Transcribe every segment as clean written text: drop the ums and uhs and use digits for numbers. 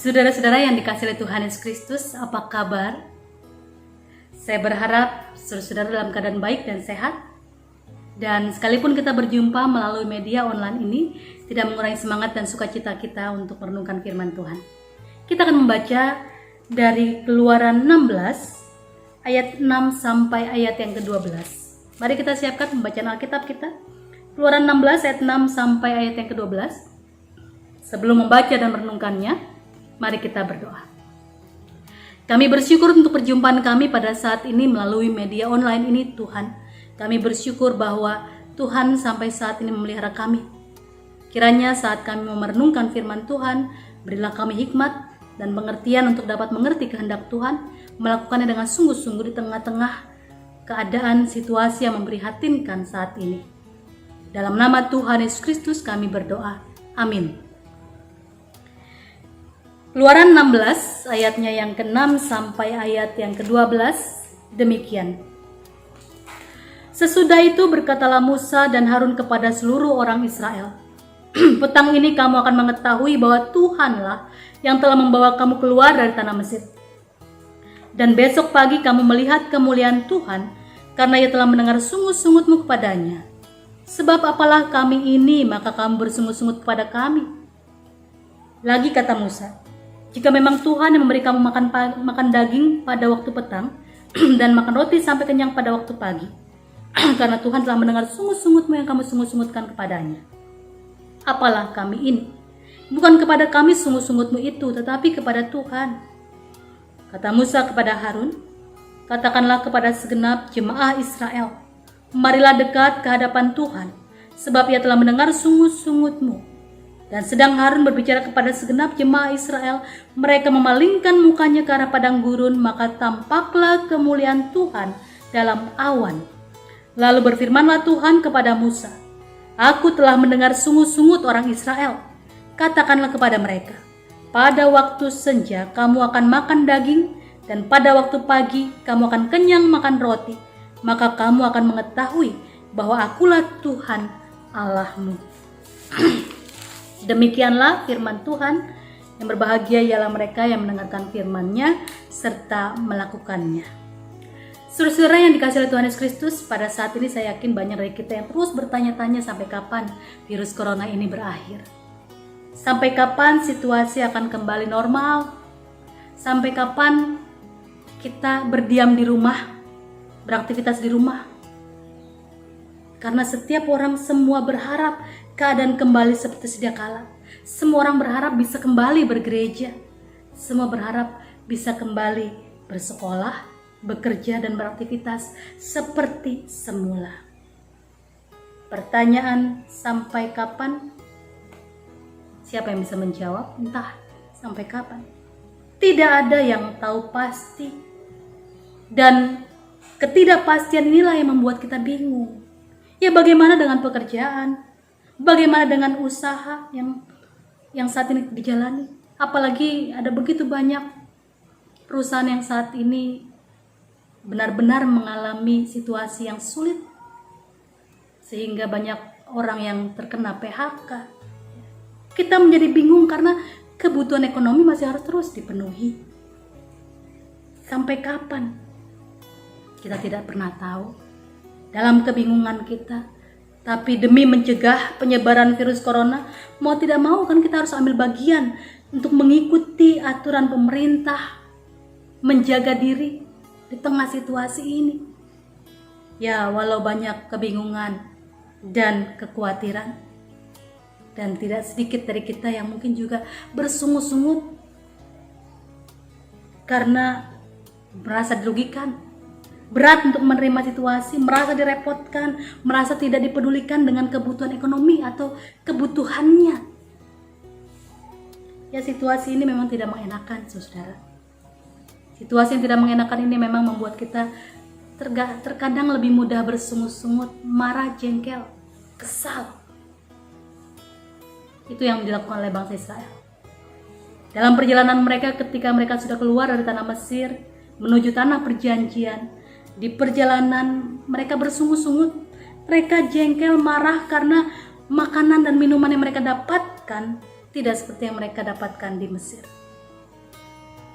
Saudara-saudara yang dikasihi oleh Tuhan Yesus Kristus, apa kabar? Saya berharap saudara-saudara dalam keadaan baik dan sehat. Dan sekalipun kita berjumpa melalui media online ini, tidak mengurangi semangat dan sukacita kita untuk merenungkan firman Tuhan. Kita akan membaca dari Keluaran 16 ayat 6 sampai ayat yang ke-12. Mari kita siapkan pembacaan Alkitab kita. Keluaran 16 ayat 6 sampai ayat yang ke-12. Sebelum membaca dan merenungkannya, mari kita berdoa. Kami bersyukur untuk perjumpaan kami pada saat ini melalui media online ini, Tuhan. Kami bersyukur bahwa Tuhan sampai saat ini memelihara kami. Kiranya saat kami merenungkan firman Tuhan, berilah kami hikmat dan pengertian untuk dapat mengerti kehendak Tuhan, melakukannya dengan sungguh-sungguh di tengah-tengah keadaan situasi yang memprihatinkan saat ini. Dalam nama Tuhan Yesus Kristus kami berdoa. Amin. Keluaran 16 ayatnya yang ke-6 sampai ayat yang ke-12 demikian. Sesudah itu berkatalah Musa dan Harun kepada seluruh orang Israel, petang ini kamu akan mengetahui bahwa Tuhanlah yang telah membawa kamu keluar dari tanah Mesir. Dan besok pagi kamu melihat kemuliaan Tuhan karena ia telah mendengar sungut-sungutmu kepadanya. Sebab apalah kami ini maka kamu bersungut-sungut kepada kami. Lagi kata Musa, jika memang Tuhan yang memberi kamu makan daging pada waktu petang dan makan roti sampai kenyang pada waktu pagi, karena Tuhan telah mendengar sungut-sungutmu yang kamu sungut-sungutkan kepadanya. Apalah kami ini? Bukan kepada kami sungut-sungutmu itu, tetapi kepada Tuhan. Kata Musa kepada Harun, katakanlah kepada segenap jemaah Israel, marilah dekat ke hadapan Tuhan, sebab ia telah mendengar sungut-sungutmu. Dan sedang Harun berbicara kepada segenap jemaah Israel, mereka memalingkan mukanya ke arah padang gurun, maka tampaklah kemuliaan Tuhan dalam awan. Lalu berfirmanlah Tuhan kepada Musa, aku telah mendengar sungut-sungut orang Israel. Katakanlah kepada mereka, pada waktu senja kamu akan makan daging, dan pada waktu pagi kamu akan kenyang makan roti. Maka kamu akan mengetahui bahwa akulah Tuhan Allahmu. Demikianlah firman Tuhan, yang berbahagia ialah mereka yang mendengarkan firman-Nya serta melakukannya. Saudara-saudara yang dikasihi oleh Tuhan Yesus Kristus, pada saat ini saya yakin banyak dari kita yang terus bertanya-tanya sampai kapan virus corona ini berakhir. Sampai kapan situasi akan kembali normal? Sampai kapan kita berdiam di rumah, beraktivitas di rumah? Karena setiap orang semua berharap keadaan kembali seperti sedia kala. Semua orang berharap bisa kembali bergereja. Semua berharap bisa kembali bersekolah, bekerja dan beraktivitas seperti semula. Pertanyaan sampai kapan? Siapa yang bisa menjawab? Entah sampai kapan. Tidak ada yang tahu pasti. Dan ketidakpastian inilah yang membuat kita bingung. Ya bagaimana dengan pekerjaan? Bagaimana dengan usaha yang saat ini dijalani? Apalagi ada begitu banyak perusahaan yang saat ini benar-benar mengalami situasi yang sulit, sehingga banyak orang yang terkena PHK. Kita menjadi bingung karena kebutuhan ekonomi masih harus terus dipenuhi. Sampai kapan? Kita tidak pernah tahu. Dalam kebingungan kita, tapi demi mencegah penyebaran virus corona, mau tidak mau kan kita harus ambil bagian untuk mengikuti aturan pemerintah, menjaga diri di tengah situasi ini. Ya, walau banyak kebingungan dan kekhawatiran, dan tidak sedikit dari kita yang mungkin juga bersungut-sungut karena merasa dirugikan, berat untuk menerima situasi, merasa direpotkan, merasa tidak dipedulikan dengan kebutuhan ekonomi atau kebutuhannya. Ya, situasi ini memang tidak mengenakan, saudara. Situasi yang tidak mengenakan ini memang membuat kita terkadang lebih mudah bersungut-sungut, marah, jengkel, kesal. Itu yang dilakukan oleh bangsa Israel. Dalam perjalanan mereka ketika mereka sudah keluar dari tanah Mesir menuju tanah perjanjian, di perjalanan mereka bersungut-sungut, mereka jengkel, marah karena makanan dan minuman yang mereka dapatkan tidak seperti yang mereka dapatkan di Mesir.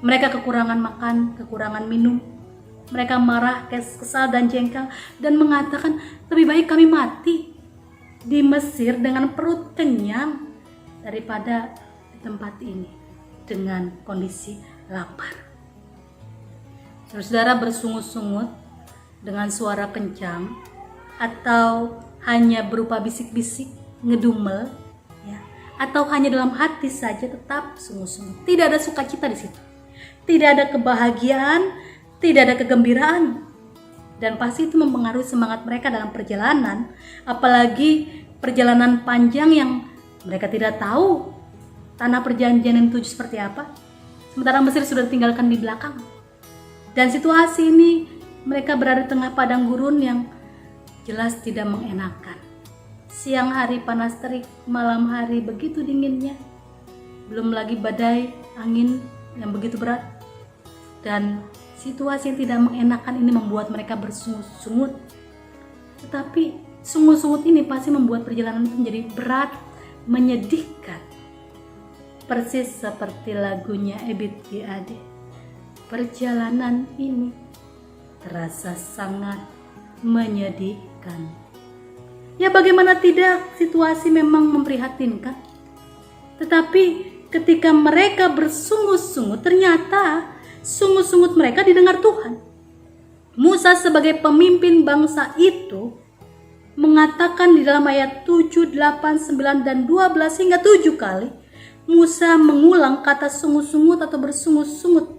Mereka kekurangan makan, kekurangan minum. Mereka marah, kesal dan jengkel dan mengatakan lebih baik kami mati di Mesir dengan perut kenyang daripada di tempat ini dengan kondisi lapar. Saudara bersungut-sungut dengan suara kencang atau hanya berupa bisik-bisik, ngedumel, ya, atau hanya dalam hati saja tetap sungut-sungut. Tidak ada sukacita di situ. Tidak ada kebahagiaan, tidak ada kegembiraan. Dan pasti itu mempengaruhi semangat mereka dalam perjalanan, apalagi perjalanan panjang yang mereka tidak tahu tanah perjanjian yang tuju seperti apa. Sementara Mesir sudah ditinggalkan di belakang. Dan situasi ini mereka berada di tengah padang gurun yang jelas tidak mengenakan. Siang hari panas terik, malam hari begitu dinginnya. Belum lagi badai angin yang begitu berat. Dan situasi yang tidak mengenakan ini membuat mereka bersungut-sungut. Tetapi sungut-sungut ini pasti membuat perjalanan itu menjadi berat, menyedihkan. Persis seperti lagunya Ebith G. Ade. Perjalanan ini terasa sangat menyedihkan. Ya bagaimana tidak, situasi memang memprihatinkan. Tetapi ketika mereka bersungut-sungut, ternyata sungut-sungut mereka didengar Tuhan. Musa sebagai pemimpin bangsa itu mengatakan di dalam ayat 7, 8, 9, dan 12 hingga 7 kali Musa mengulang kata sungut-sungut atau bersungut-sungut,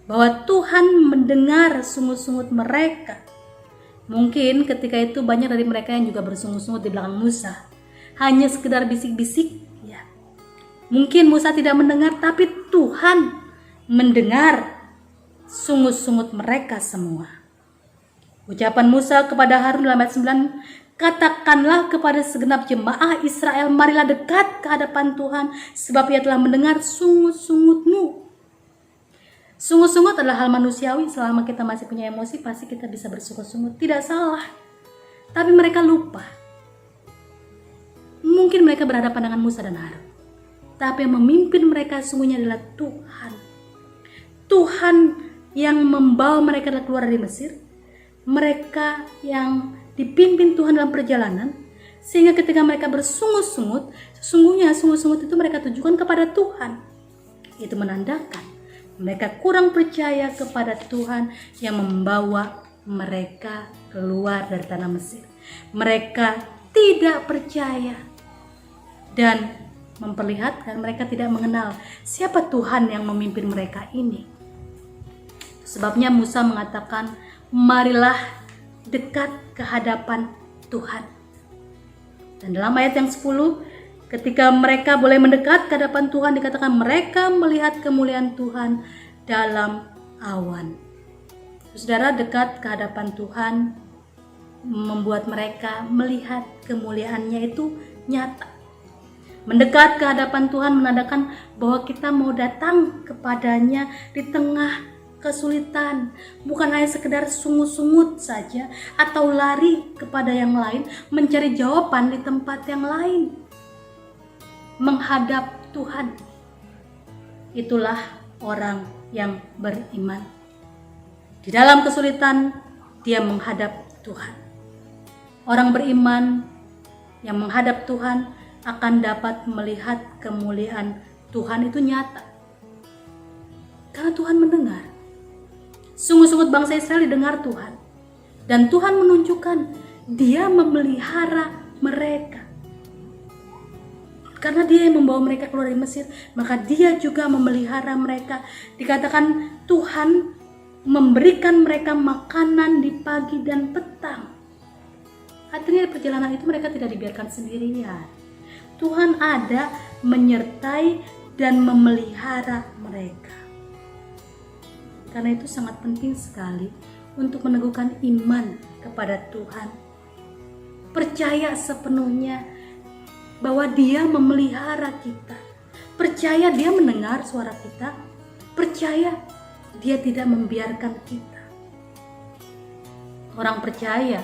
bahwa Tuhan mendengar sungut-sungut mereka. Mungkin ketika itu banyak dari mereka yang juga bersungut-sungut di belakang Musa, hanya sekedar bisik-bisik, ya. Mungkin Musa tidak mendengar, tapi Tuhan mendengar sungut-sungut mereka semua. Ucapan Musa kepada Harun dalam ayat 9, katakanlah kepada segenap jemaah Israel, marilah dekat ke hadapan Tuhan, sebab ia telah mendengar sungut-sungutmu. Sungut-sungut adalah hal manusiawi. Selama kita masih punya emosi, pasti kita bisa bersungut-sungut. Tidak salah. Tapi mereka lupa. Mungkin mereka berhadapan dengan Musa dan Harun, tapi yang memimpin mereka sungguhnya adalah Tuhan. Tuhan yang membawa mereka keluar dari Mesir. Mereka yang dipimpin Tuhan dalam perjalanan, sehingga ketika mereka bersungut-sungut, sesungguhnya sungut-sungut itu mereka tujukan kepada Tuhan. Itu menandakan mereka kurang percaya kepada Tuhan yang membawa mereka keluar dari tanah Mesir. Mereka tidak percaya dan memperlihatkan mereka tidak mengenal siapa Tuhan yang memimpin mereka ini. Sebabnya Musa mengatakan, marilah dekat ke hadapan Tuhan. Dan dalam ayat yang 10, ketika mereka boleh mendekat ke hadapan Tuhan, dikatakan mereka melihat kemuliaan Tuhan dalam awan. Saudara, dekat ke hadapan Tuhan membuat mereka melihat kemuliaannya itu nyata. Mendekat ke hadapan Tuhan menandakan bahwa kita mau datang kepadanya di tengah kesulitan, bukan hanya sekedar sungut-sungut saja atau lari kepada yang lain, mencari jawaban di tempat yang lain. Menghadap Tuhan, itulah orang yang beriman. Di dalam kesulitan dia menghadap Tuhan. Orang beriman yang menghadap Tuhan akan dapat melihat kemuliaan Tuhan itu nyata, karena Tuhan mendengar. Sungut-sungut bangsa Israel didengar Tuhan, dan Tuhan menunjukkan dia memelihara mereka. Karena dia yang membawa mereka keluar dari Mesir, maka dia juga memelihara mereka. Dikatakan Tuhan memberikan mereka makanan di pagi dan petang. Artinya di perjalanan itu mereka tidak dibiarkan sendirian. Tuhan ada menyertai dan memelihara mereka. Karena itu sangat penting sekali untuk meneguhkan iman kepada Tuhan. Percaya sepenuhnya bahwa dia memelihara kita. Percaya dia mendengar suara kita. Percaya dia tidak membiarkan kita. Orang percaya,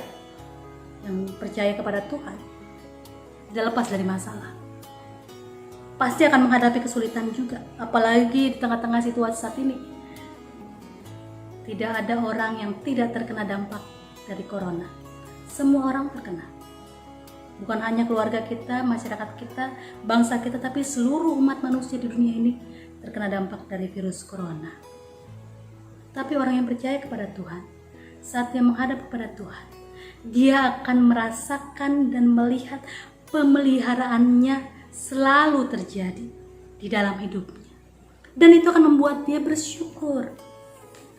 yang percaya kepada Tuhan, tidak lepas dari masalah. pasti akan menghadapi kesulitan juga, apalagi di tengah-tengah situasi saat ini. Tidak ada orang yang tidak terkena dampak dari corona. Semua orang terkena. Bukan hanya keluarga kita, masyarakat kita, bangsa kita, tapi seluruh umat manusia di dunia ini terkena dampak dari virus corona. Tapi orang yang percaya kepada Tuhan, saat dia menghadap kepada Tuhan, dia akan merasakan dan melihat pemeliharaannya selalu terjadi di dalam hidupnya. Dan itu akan membuat dia bersyukur.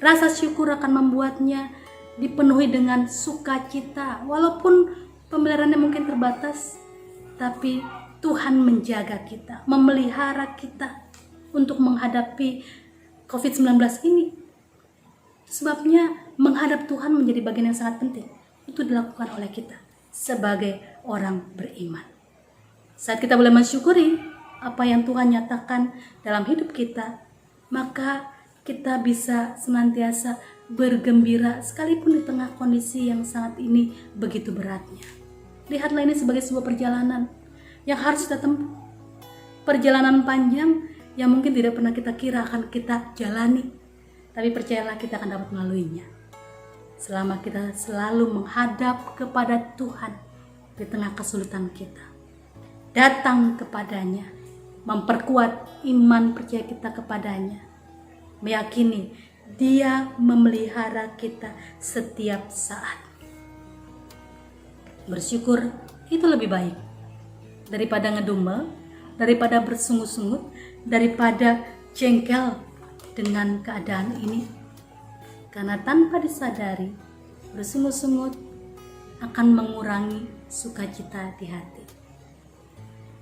Rasa syukur akan membuatnya dipenuhi dengan sukacita. Walaupun pemeliharaannya mungkin terbatas, tapi Tuhan menjaga kita, memelihara kita untuk menghadapi COVID-19 ini. Sebabnya menghadap Tuhan menjadi bagian yang sangat penting. Itu dilakukan oleh kita sebagai orang beriman. Saat kita boleh mensyukuri apa yang Tuhan nyatakan dalam hidup kita, maka kita bisa senantiasa bergembira sekalipun di tengah kondisi yang saat ini begitu beratnya. Lihatlah ini sebagai sebuah perjalanan yang harus kita tempuh. Perjalanan panjang yang mungkin tidak pernah kita kira akan kita jalani. Tapi percayalah kita akan dapat melaluinya. Selama kita selalu menghadap kepada Tuhan di tengah kesulitan kita. Datang kepadanya, memperkuat iman percaya kita kepadanya. Meyakini Dia memelihara kita setiap saat. Bersyukur itu lebih baik daripada ngedumel, daripada bersungut-sungut, daripada jengkel dengan keadaan ini. Karena tanpa disadari, bersungut-sungut akan mengurangi sukacita di hati.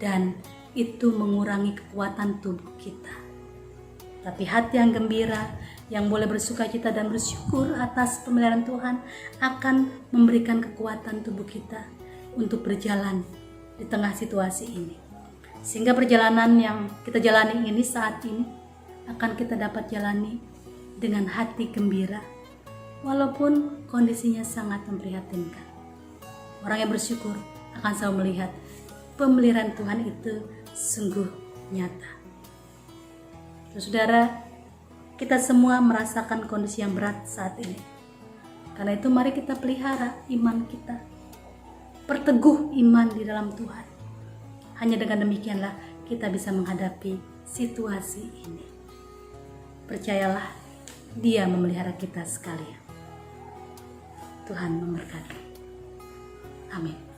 Dan itu mengurangi kekuatan tubuh kita. Tapi hati yang gembira, yang boleh bersukacita dan bersyukur atas pemeliharaan Tuhan akan memberikan kekuatan tubuh kita untuk berjalan di tengah situasi ini. Sehingga perjalanan yang kita jalani ini saat ini akan kita dapat jalani dengan hati gembira, walaupun kondisinya sangat memprihatinkan. Orang yang bersyukur akan selalu melihat pemeliharaan Tuhan itu sungguh nyata. Saudara, kita semua merasakan kondisi yang berat saat ini. Karena itu mari kita pelihara iman kita. Perteguh iman di dalam Tuhan. Hanya dengan demikianlah kita bisa menghadapi situasi ini. Percayalah, Dia memelihara kita sekalian. Tuhan memberkati. Amin.